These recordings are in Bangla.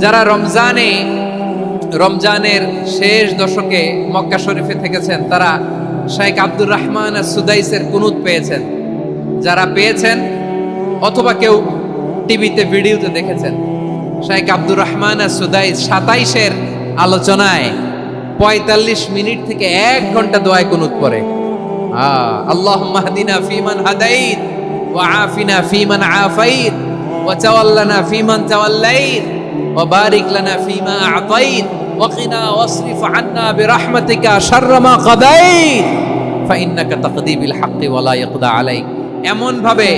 যারা রমজানের শেষ দশকে মক্কা শরীফে থেকেছেন তারা শেখ আব্দুর রহমান সুদাইসের কুনুত পেয়েছেন। যারা পেয়েছেন অথবা কেউ টিভিতে ভিডিওতে দেখেছেন, শেখ আব্দুর রহমান সুদাইস 27-এর আলোচনায় 45 মিনিট থেকে 1 ঘন্টা দোয়ায় কুনুত পড়ে। আল্লাহুম্মা হদিনা ফিমান হাদাইত ওয়া আফিনা ফিমান আফাইত ওয়া তাওয়াল্লানা ফিমান তাওয়াল্লাইত ওয়া বারিক লানা ফিমা আতাইত ওয়া কিনা ওয়াসরিফ আন্না বিরহমাতিকা শাররা মা কাদাইত ফাইন্নাকা তাকদি বিল হাক্কি ওয়া লা ইয়াকদা আলাইক। এমন ভাবে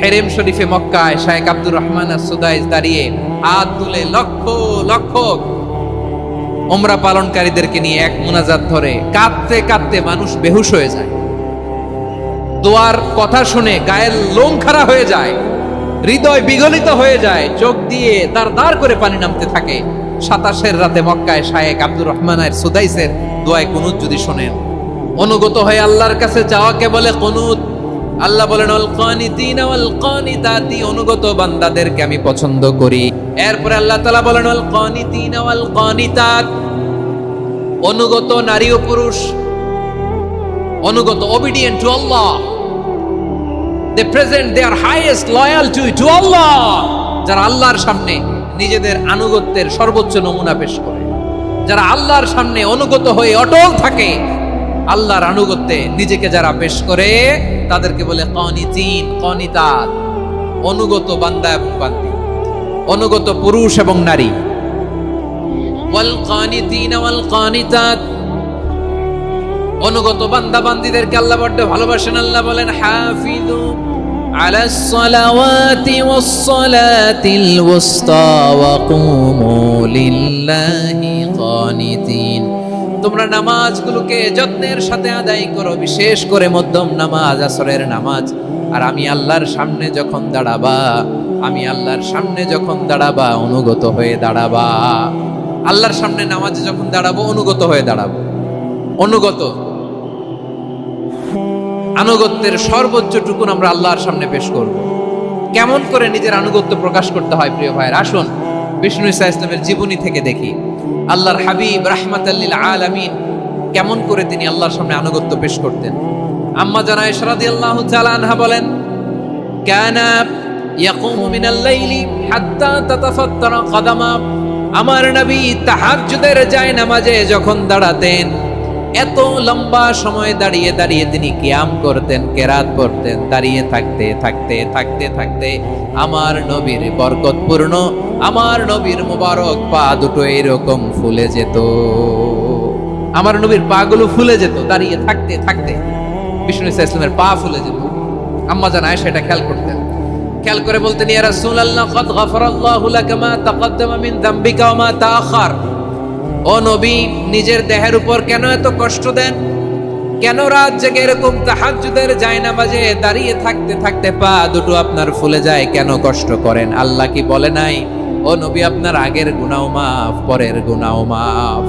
হেরেম শরীফে মক্কায় শেখ আব্দুর রহমান সুদাইস দাঁড়িয়ে হাত তুলে লক্ষ লক্ষ উমরা পালনকারীদেরকে নিয়ে এক মুনাজাত ধরে কাঁদতে কাঁদতে মানুষ বেহুশ হয়ে যায়। দোয়ার কথা শুনে গায়ের লোম খাড়া হয়ে যায়, হৃদয় বিগলিত হয়ে যায়, চোখ দিয়ে দার করে পানি নামতে থাকে। 27-এর রাতে মক্কায় শেখ আব্দুর রহমান সুদাইসের দোয়ায় কুনুত যদি শোনেন, অনুগত হয়ে আল্লাহর কাছে চাওয়াকে বলে কুনুত। আল্লাহ বলেন আল কানিতিনা ওয়াল কানিতাতি, অনুগত বান্দাদেরকে আমি পছন্দ করি। এরপরে আল্লাহ তাআলা বলেন আল কানিতিনা ওয়াল কানিতাত, অনুগত নারী ও পুরুষ, অনুগত obedient to Allah, they present their highest loyalty to Allah, যারা আল্লাহর সামনে নিজেদের আনুগত্যের সর্বোচ্চ নমুনা পেশ করে, যারা আল্লাহর সামনে অনুগত হয়ে অটল থাকে, আল্লাহর আনুগত্যে নিজেকে যারা পেশ করে তাদেরকে বলে কানিতিন কানিতাত, অনুগত বান্দা এবং বান্দি, অনুগত পুরুষ এবং নারী। ওয়াল কানিতিন ওয়াল কানিতাত, অনুগত বান্দা বান্দীদেরকে আল্লাহ বড় ভালোবাসেন। আল্লাহ বলেন হাফিজু আলাস সালাওয়াতি ওয়াস সালাতিল ওয়াসতা ওয়া কুমু লিল্লাহি কানিতিন, তোমরা নামাজগুলোকে যত্নের সাথে আদায় করো, বিশেষ করে মধ্যম নামাজ, আসরের নামাজ। আর আমি আল্লাহর সামনে যখন দাঁড়াবা, আমি আল্লাহর সামনে যখন দাঁড়াবা অনুগত হয়ে দাঁড়াবা। আল্লাহর সামনে নামাজে যখন দাঁড়াবো অনুগত হয়ে দাঁড়াবো। অনুগত, আনুগত্যের সর্বোচ্চ টুকুন আমরা আল্লাহর সামনে পেশ করব। কেমন করে নিজের আনুগত্য প্রকাশ করতে হয় প্রিয় ভাইয়ের, আসুন বিষ্ণু ঈসা ইসলামের জীবনী থেকে দেখি। আল্লাহর হাবিব রাহমাতাল লিল আলামিন কেমন করে তিনি আল্লাহর সামনে আনুগত্য পেশ করতেন। আম্মা জানা আয়েশা রাদিয়াল্লাহু তাআলা আনহা বলেন, কানা ইয়াকুমু মিনাল লাইলি হাত্তা তাতাফাত্তারা কদামা, আমার নবী তাহাজ্জুদের জায়নামাজে যখন দাঁড়াতেন এত লম্বা সময় দাঁড়িয়ে দাঁড়িয়ে তিনি কিয়াম করতেন, কেরাত পড়তেন। দাঁড়িয়ে থাকতে থাকতে থাকতে থাকতে আমার নবীর বরকতপূর্ণ, আমার নবীর মুবারক পা দুটো এরকম ফুলে যেত। আমার নবীর পা গুলো ফুলে যেত দাঁড়িয়ে থাকতে থাকতে, বিষ্ণু ঈসা ইসলামের পা ফুলে যেত। আম্মা জান আয়েশা এটা খেয়াল করতেন। খেয়াল করে বলতেন, ইয়া রাসূলুল্লাহ কদ গফারাল্লাহু লাকা মা তাকাদ্দামা মিন যামবিকা ওয়া মা তাআখার। ও নবী, নিজের দেহের উপর কেন এত কষ্ট দেন? কেন রাত জেগে এরকম তাহাজ্জুদের জায়নামাজে দাঁড়িয়ে থাকতে থাকতে পা দুটো আপনার ফুলে যায়? কেন কষ্ট করেন? আল্লাহ কি বলে নাই, ও নবী আপনার আগের গুনাহ মাফ, পরের গুনাহ মাফ?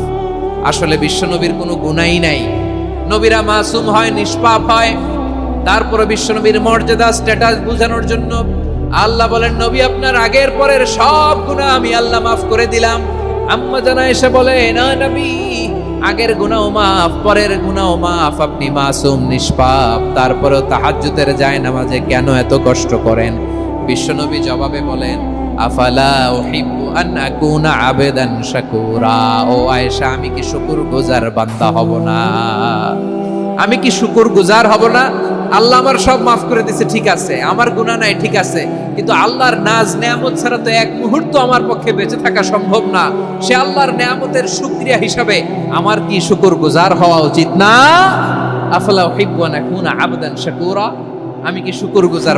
আসলে বিশ্ব নবীর কোনো গুনাহই নাই। নবীরা মাসুম হয়, নিষ্পাপ হয়। তারপরে বিশ্ব নবীর মর্যাদা স্ট্যাটাস বোঝানোর জন্য আল্লাহ বলেন, নবী আপনার আগের পরের সব গুনাহ আমি আল্লাহ মাফ করে দিলাম। আম্মা জানা এসে বলে, না নবী, আগের গুনাহ মাফ, পরের গুনাহ মাফ, আপনি মাসুম নিষ্পাপ, তারপরেও তাহাজ্জুদের জায়নামাজে কেন এত কষ্ট করেন? বিশ্বনবী জবাবে বলেন, আফালা উহিব্বু আন আকুনা আবেদান শাকুরা। ও আয়েশা, আমি কি শুকরগুজার বান্দা হব না? আমি কি শুকরগুজার হব না? আল্লাহ আমার সব মাফ করে দিয়েছে, ঠিক আছে, আমার গুনাহ নাই, ঠিক আছে, কিন্তু আল্লাহর নাজ নেয়ামত ছাড়া তো এক মুহূর্ত আমার পক্ষে বেঁচে থাকা সম্ভব না। সে আল্লাহর নেয়ামতের শুকরিয়া হিসাবে আমার কি শুকরগুজার হওয়া উচিত না? আফালা উহিব্বু আন আকুনা আবদান শাকুরা, আমি কি শুকরগুজার